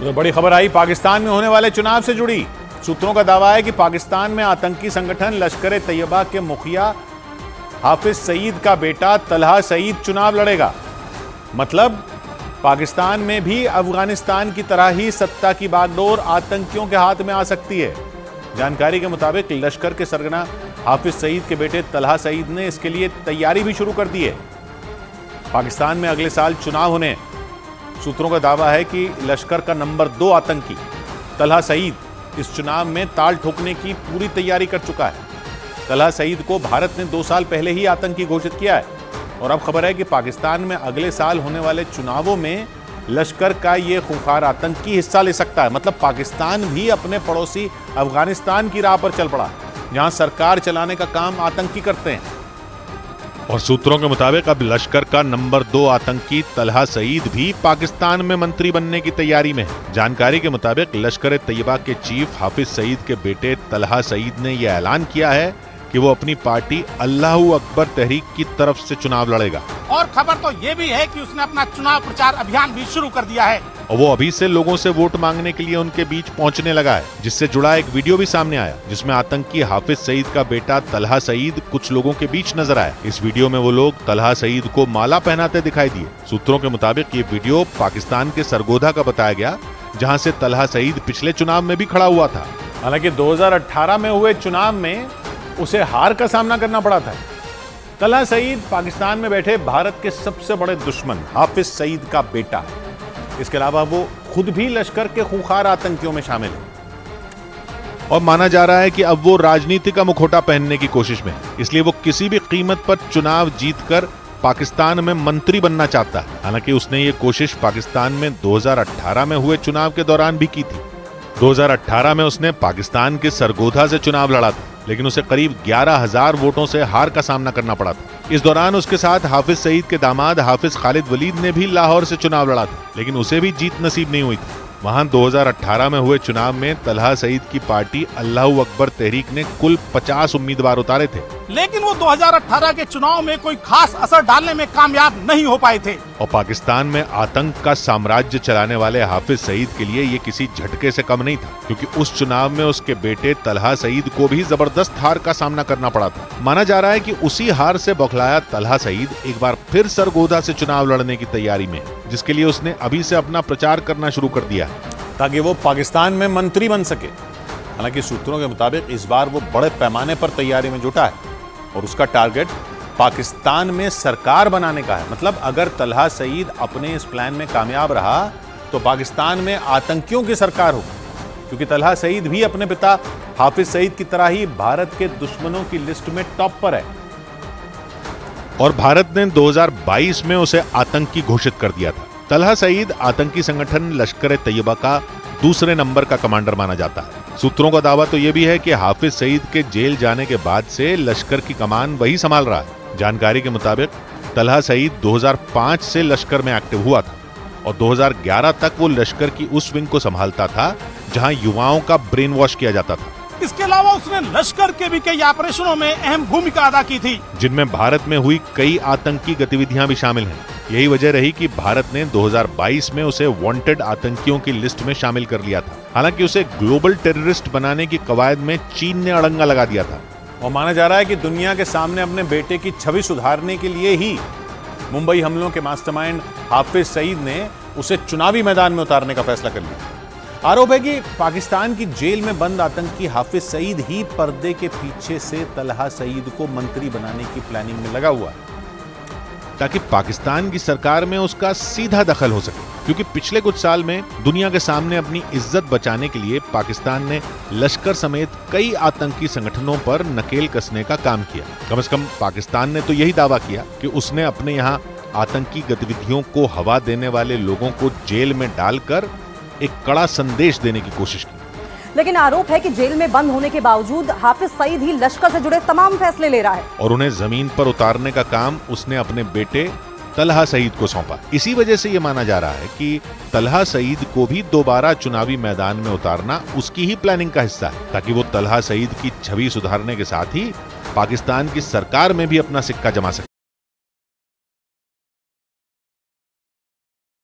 तो बड़ी खबर आई पाकिस्तान में होने वाले चुनाव से जुड़ी। सूत्रों का दावा है कि पाकिस्तान में आतंकी संगठन लश्कर तैयबा के मुखिया हाफिज सईद का बेटा तलहा सईद चुनाव लड़ेगा। मतलब पाकिस्तान में भी अफगानिस्तान की तरह ही सत्ता की बागडोर आतंकियों के हाथ में आ सकती है। जानकारी के मुताबिक लश्कर के सरगना हाफिज सईद के बेटे तलहा सईद ने इसके लिए तैयारी भी शुरू कर दी है। पाकिस्तान में अगले साल चुनाव होने हैं। सूत्रों का दावा है कि लश्कर का नंबर 2 आतंकी तलहा सईद इस चुनाव में ताल ठोकने की पूरी तैयारी कर चुका है। तलहा सईद को भारत ने 2 साल पहले ही आतंकी घोषित किया है और अब खबर है कि पाकिस्तान में अगले साल होने वाले चुनावों में लश्कर का ये खूंखार आतंकी हिस्सा ले सकता है। मतलब पाकिस्तान भी अपने पड़ोसी अफगानिस्तान की राह पर चल पड़ा, जहां सरकार चलाने का काम आतंकी करते हैं। और सूत्रों के मुताबिक अब लश्कर का नंबर 2 आतंकी तलहा सईद भी पाकिस्तान में मंत्री बनने की तैयारी में है। जानकारी के मुताबिक लश्कर तैयबा के चीफ हाफिज सईद के बेटे तलहा सईद ने यह ऐलान किया है कि वो अपनी पार्टी अल्लाहू अकबर तहरीक की तरफ से चुनाव लड़ेगा। और खबर तो ये भी है कि उसने अपना चुनाव प्रचार अभियान भी शुरू कर दिया है और वो अभी से लोगों से वोट मांगने के लिए उनके बीच पहुंचने लगा है, जिससे जुड़ा एक वीडियो भी सामने आया जिसमें आतंकी हाफिज सईद का बेटा तलहा सईद कुछ लोगों के बीच नजर आया। इस वीडियो में वो लोग तलहा सईद को माला पहनाते दिखाई दिए। सूत्रों के मुताबिक ये वीडियो पाकिस्तान के सरगोधा का बताया गया, जहाँ से तलहा सईद पिछले चुनाव में भी खड़ा हुआ था। हालांकि 2018 में हुए चुनाव में उसे हार का सामना करना पड़ा था। तलहा सईद पाकिस्तान में बैठे भारत के सबसे बड़े दुश्मन हाफिज सईद का बेटा है। इसके अलावा वो खुद भी लश्कर के खूंखार आतंकियों में शामिल है और माना जा रहा है कि अब वो राजनीति का मुखौटा पहनने की कोशिश में है, इसलिए वो किसी भी कीमत पर चुनाव जीतकर पाकिस्तान में मंत्री बनना चाहता है। हालांकि उसने ये कोशिश पाकिस्तान में 2018 में हुए चुनाव के दौरान भी की थी। 2018 में उसने पाकिस्तान के सरगोधा से चुनाव लड़ा था, लेकिन उसे करीब 11,000 वोटों से हार का सामना करना पड़ा था। इस दौरान उसके साथ हाफिज सईद के दामाद हाफिज खालिद वलीद ने भी लाहौर से चुनाव लड़ा था, लेकिन उसे भी जीत नसीब नहीं हुई थी। वहां 2018 में हुए चुनाव में तलहा सईद की पार्टी अल्लाहू अकबर तहरीक ने कुल 50 उम्मीदवार उतारे थे, लेकिन वो 2018 के चुनाव में कोई खास असर डालने में कामयाब नहीं हो पाए थे। और पाकिस्तान में आतंक का साम्राज्य चलाने वाले हाफिज सईद के लिए ये किसी झटके से कम नहीं था, क्योंकि उस चुनाव में उसके बेटे तलहा सईद को भी जबरदस्त हार का सामना करना पड़ा था। माना जा रहा है कि उसी हार से बौखलाया तलहा सईद एक बार फिर सरगोधा से चुनाव लड़ने की तैयारी में है, जिसके लिए उसने अभी से अपना प्रचार करना शुरू कर दिया है ताकि वो पाकिस्तान में मंत्री बन सके। हालांकि सूत्रों के मुताबिक इस बार वो बड़े पैमाने पर तैयारी में जुटा है और उसका टारगेट पाकिस्तान में सरकार बनाने का है। मतलब अगर तलहा सईद अपने इस प्लान में कामयाब रहा तो पाकिस्तान में आतंकियों की सरकार होगी, क्योंकि तलहा सईद भी अपने पिता हाफिज सईद की तरह ही भारत के दुश्मनों की लिस्ट में टॉप पर है। और भारत ने 2022 में उसे आतंकी घोषित कर दिया था। तलहा सईद आतंकी संगठन लश्कर तैयबा का दूसरे नंबर का कमांडर माना जाता है। सूत्रों का दावा तो यह भी है कि हाफिज सईद के जेल जाने के बाद से लश्कर की कमान वही संभाल रहा है। जानकारी के मुताबिक तलहा सईद 2005 से लश्कर में एक्टिव हुआ था और 2011 तक वो लश्कर की उस विंग को संभालता था जहां युवाओं का ब्रेन वॉश किया जाता था। इसके अलावा उसने लश्कर के भी कई ऑपरेशनों में अहम भूमिका अदा की थी, जिनमें भारत में हुई कई आतंकी गतिविधियां भी शामिल हैं। यही वजह रही कि भारत ने 2022 में उसे वांटेड आतंकियों की लिस्ट में शामिल कर लिया था। हालांकि उसे ग्लोबल टेररिस्ट बनाने की कवायद में चीन ने अड़ंगा लगा दिया था। और माना जा रहा है कि दुनिया के सामने अपने बेटे की छवि सुधारने के लिए ही मुंबई हमलों के मास्टरमाइंड हाफिज सईद ने उसे चुनावी मैदान में उतारने का फैसला कर लिया। आरोप है कि पाकिस्तान की जेल में बंद आतंकी हाफिज सईद ही पर्दे के पीछे से तलहा सईद को मंत्री बनाने की प्लानिंग में लगा हुआ है, ताकि पाकिस्तान की सरकार में उसका सीधा दखल हो सके। क्योंकि पिछले कुछ साल में दुनिया के सामने अपनी इज्जत बचाने के लिए पाकिस्तान ने लश्कर समेत कई आतंकी संगठनों पर नकेल कसने का काम किया। कम से कम पाकिस्तान ने तो यही दावा किया कि उसने अपने यहाँ आतंकी गतिविधियों को हवा देने वाले लोगों को जेल में डालकर एक कड़ा संदेश देने की कोशिश की। लेकिन आरोप है कि जेल में बंद होने के बावजूद हाफिज सईद ही लश्कर से जुड़े तमाम फैसले ले रहा है और उन्हें जमीन पर उतारने का काम उसने अपने बेटे तलहा सईद को सौंपा। इसी वजह से यह माना जा रहा है कि तलहा सईद को भी दोबारा चुनावी मैदान में उतारना उसकी ही प्लानिंग का हिस्सा है, ताकि वो तलहा सईद की छवि सुधारने के साथ ही पाकिस्तान की सरकार में भी अपना सिक्का जमा सके।